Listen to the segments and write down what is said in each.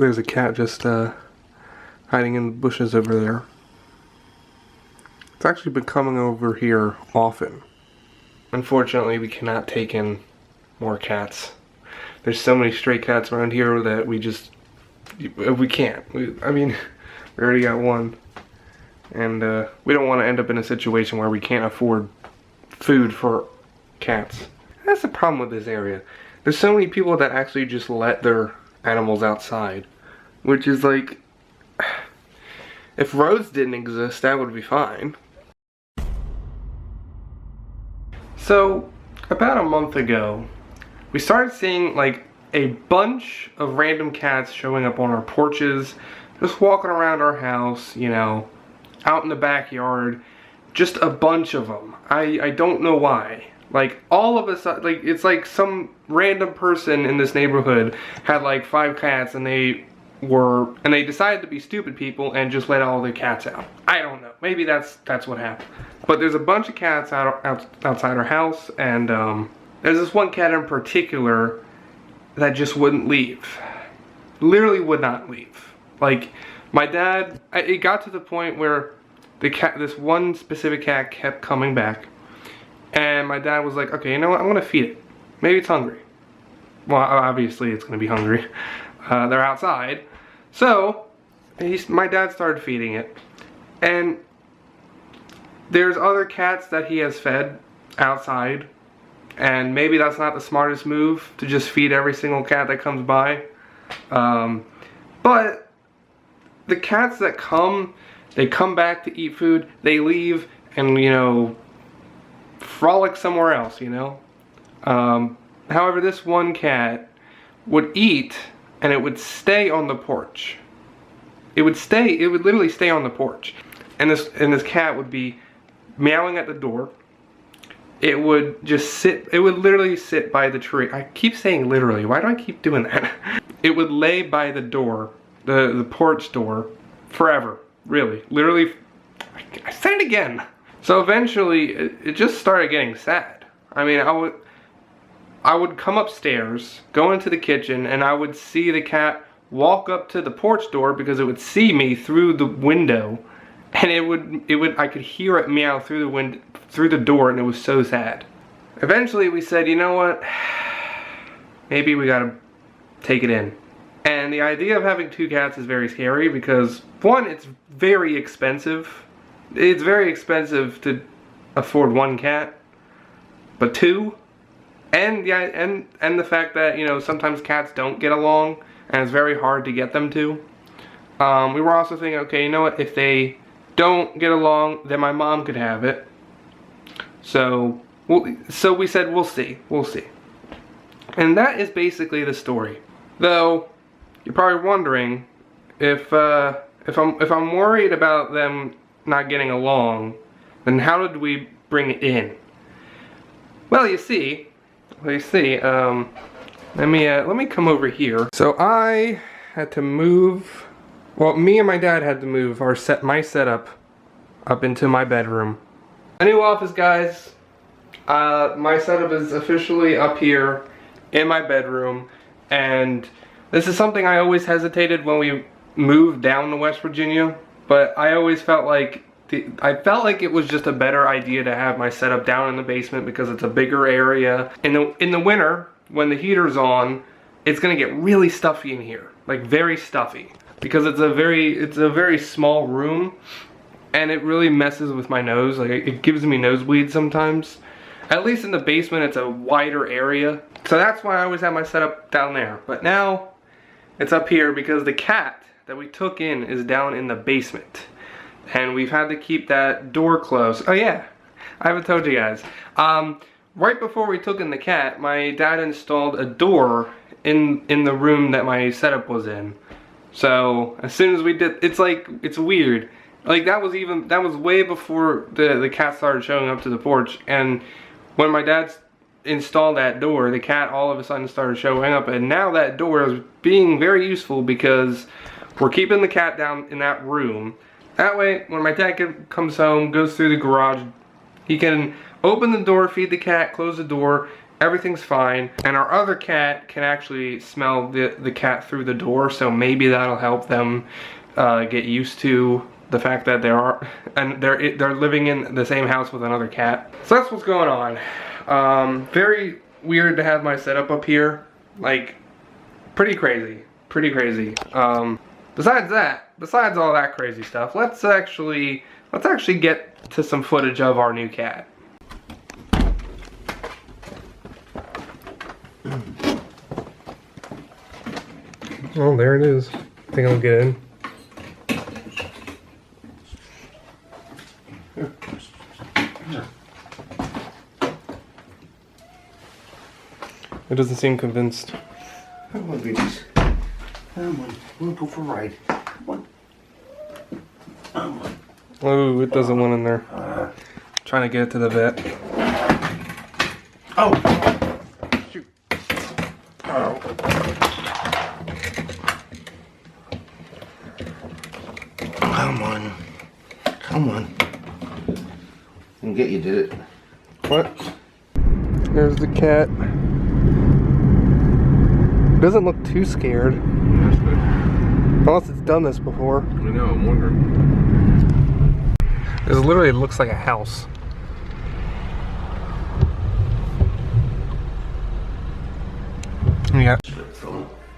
there's a cat just hiding in the bushes over there. It's actually been coming over here often. Unfortunately, we cannot take in more cats. There's so many stray cats around here that we can't. I mean, we already got one. And we don't want to end up in a situation where we can't afford food for cats. That's the problem with this area. There's so many people that actually just let their animals outside. Which is like, if roads didn't exist, that would be fine. So, about a month ago, we started seeing like a bunch of random cats showing up on our porches, just walking around our house, you know, out in the backyard, just a bunch of them. I don't know why. Like, all of us, like, it's like some random person in this neighborhood had like 5 cats and they decided to be stupid people and just let all the cats out. I don't know. Maybe that's what happened. But there's a bunch of cats outside our house, and there's this one cat in particular that just wouldn't leave. Literally would not leave. Like, my dad, it got to the point where this one specific cat kept coming back, and my dad was like, okay, you know what, I'm gonna feed it. Maybe it's hungry. Well, obviously it's gonna be hungry. They're outside. So, my dad started feeding it, and there's other cats that he has fed outside, and maybe that's not the smartest move to just feed every single cat that comes by. But the cats that come, they come back to eat food, they leave and, you know, frolic somewhere else, you know. However, this one cat would eat and it would stay on the porch. It would literally stay on the porch. And this cat would be meowing at the door. It would just sit, it would literally sit by the tree. I keep saying literally, why do I keep doing that? It would lay by the door, the porch door, forever, really. Literally, I said it again. So eventually, it just started getting sad. I mean, I would come upstairs, go into the kitchen, and I would see the cat walk up to the porch door because it would see me through the window, and I could hear it meow through the door, and it was so sad. Eventually we said, you know what, maybe we gotta take it in. And the idea of having 2 cats is very scary because, one, it's very expensive. It's very expensive to afford 1 cat, but 2, and the fact that, you know, sometimes cats don't get along and it's very hard to get them to. We were also thinking, okay, you know what, if they don't get along, then my mom could have it. So we said, we'll see. And that is basically the story. Though, you're probably wondering, if I'm worried about them not getting along, then how did we bring it in? Well, you see, let me come over here. So I had to move, well, me and my dad had to move my setup up into my bedroom. A new office, guys. My setup is officially up here in my bedroom, and this is something I always hesitated when we moved down to West Virginia, but I always felt like it was just a better idea to have my setup down in the basement because it's a bigger area. In the winter, when the heater's on, it's gonna get really stuffy in here, like very stuffy, because it's a very small room, and it really messes with my nose. Like, it gives me nosebleeds sometimes. At least in the basement, it's a wider area, so that's why I always have my setup down there. But now it's up here because the cat that we took in is down in the basement. And we've had to keep that door closed. Oh yeah, I haven't told you guys. Right before we took in the cat, my dad installed a door in the room that my setup was in. So as soon as we did, it's weird. Like, that was way before the cat started showing up to the porch. And when my dad installed that door, the cat all of a sudden started showing up. And now that door is being very useful because we're keeping the cat down in that room. That way, when my dad comes home, goes through the garage, he can open the door, feed the cat, close the door, everything's fine. And our other cat can actually smell the cat through the door, so maybe that'll help them get used to the fact that they're living in the same house with another cat. So that's what's going on. Very weird to have my setup up here. Like, pretty crazy. Besides all that crazy stuff, let's actually get to some footage of our new cat. Oh, there it is. I think I'll get in. It doesn't seem convinced. Come on, babies. Come on. We'll go for a ride. Come on. Come on. Oh, it doesn't want in there. Trying to get it to the vet. Oh! Shoot. Oh. Come on. Come on. Didn't get you, did it? What? There's the cat. Doesn't look too scared. That's good. Unless it's done this before. I know, I'm wondering. It literally looks like a house. Yeah.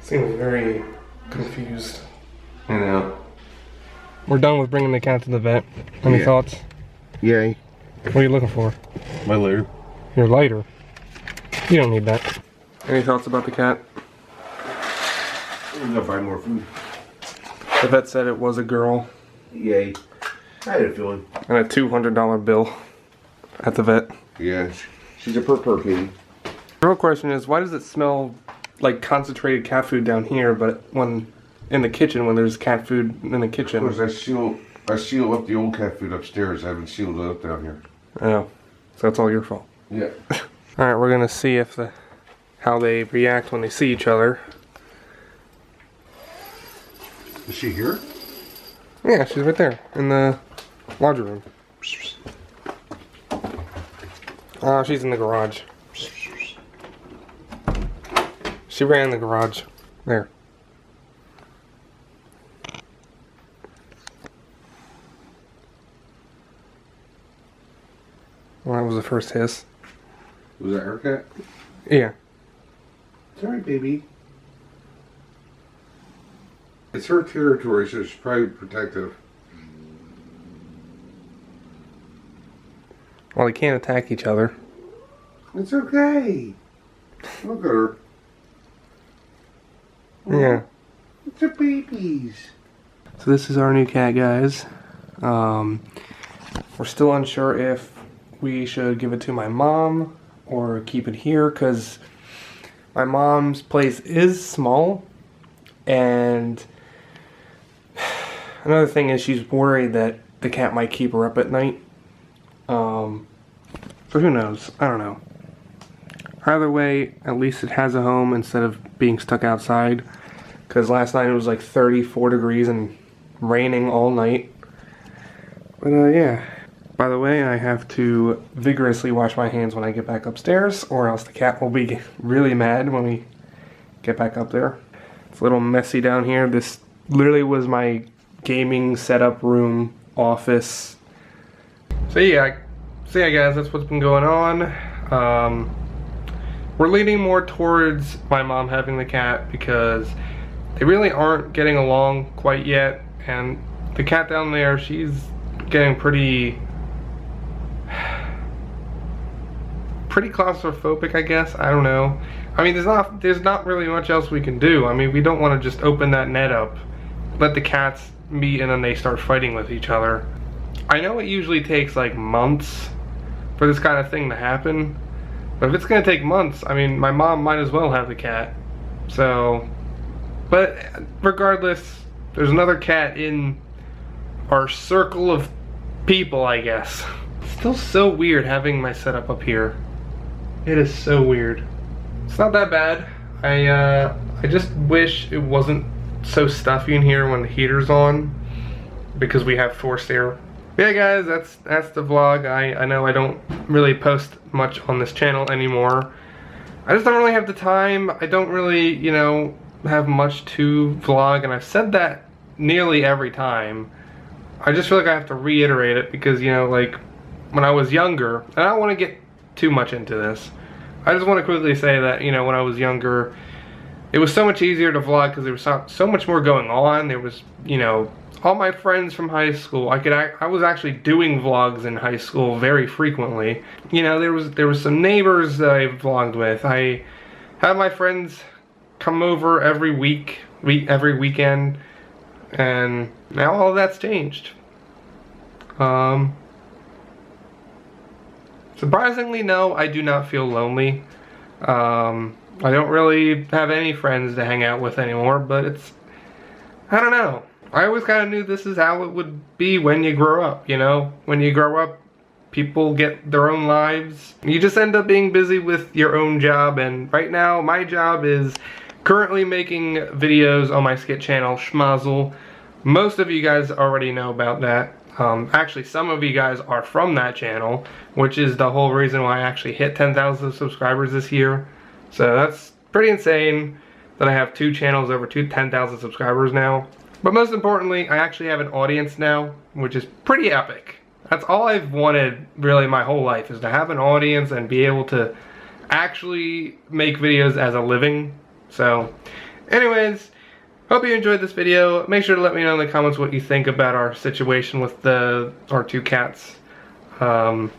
Seems very confused. I know. We're done with bringing the cat to the vet. Any thoughts? Yay. What are you looking for? My litter. Your lighter. You don't need that. Any thoughts about the cat? I'm gonna buy more food. The vet said it was a girl. Yay. I had a feeling. And a $200 bill at the vet. Yeah, she's a purr kitty. The real question is, why does it smell like concentrated cat food down here, but when in the kitchen, when there's cat food in the kitchen? Because I seal up the old cat food upstairs. I haven't sealed it up down here. I know. So that's all your fault. Yeah. Alright, we're gonna see if how they react when they see each other. Is she here? Yeah, she's right there in the laundry room. Oh, she's in the garage. She ran in the garage. There. Well, that was the first hiss. Was that her cat? Yeah. Sorry, baby. It's her territory, so she's probably protective. Well, they can't attack each other. It's okay. Look at her. Yeah. It's her babies. So this is our new cat, guys. We're still unsure if we should give it to my mom or keep it here, because my mom's place is small, and another thing is she's worried that the cat might keep her up at night. So who knows? I don't know. Either way, at least it has a home instead of being stuck outside, because last night it was like 34 degrees and raining all night. But yeah. By the way, I have to vigorously wash my hands when I get back upstairs, or else the cat will be really mad when we get back up there. It's a little messy down here. This literally was my gaming setup room, office. So yeah guys, that's what's been going on. We're leaning more towards my mom having the cat because they really aren't getting along quite yet, and the cat down there, she's getting pretty claustrophobic, I guess. I don't know. I mean, there's not really much else we can do. I mean, we don't want to just open that net up, let the cats meet, and then they start fighting with each other. I know it usually takes like months for this kind of thing to happen, but if it's gonna take months, I mean, my mom might as well have the cat. So, but regardless, there's another cat in our circle of people, I guess. It's still so weird having my setup up here. It is so weird. It's not that bad. I just wish it wasn't so stuffy in here when the heater's on, because we have forced air. Yeah guys, that's the vlog. I know I don't really post much on this channel anymore. I just don't really have the time. I don't really, you know, have much to vlog, and I've said that nearly every time. I just feel like I have to reiterate it because, you know, like, when I was younger, and I don't want to get too much into this, I just want to quickly say that, you know, when I was younger, it was so much easier to vlog because there was so much more going on. There was, you know, all my friends from high school. I was actually doing vlogs in high school very frequently. You know, there was some neighbors that I vlogged with. I had my friends come over every every weekend, and now all of that's changed. Surprisingly, no, I do not feel lonely. I don't really have any friends to hang out with anymore, but it's, I don't know. I always kind of knew this is how it would be when you grow up, you know? When you grow up, people get their own lives. You just end up being busy with your own job, and right now, my job is currently making videos on my skit channel, Schmozzle. Most of you guys already know about that. Actually, some of you guys are from that channel, which is the whole reason why I actually hit 10,000 subscribers this year. So that's pretty insane that I have 2 channels over 10,000 subscribers now. But most importantly, I actually have an audience now, which is pretty epic. That's all I've wanted really my whole life, is to have an audience and be able to actually make videos as a living. So, anyways, hope you enjoyed this video. Make sure to let me know in the comments what you think about our situation with our 2 cats. And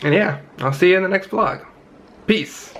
yeah, I'll see you in the next vlog. Peace.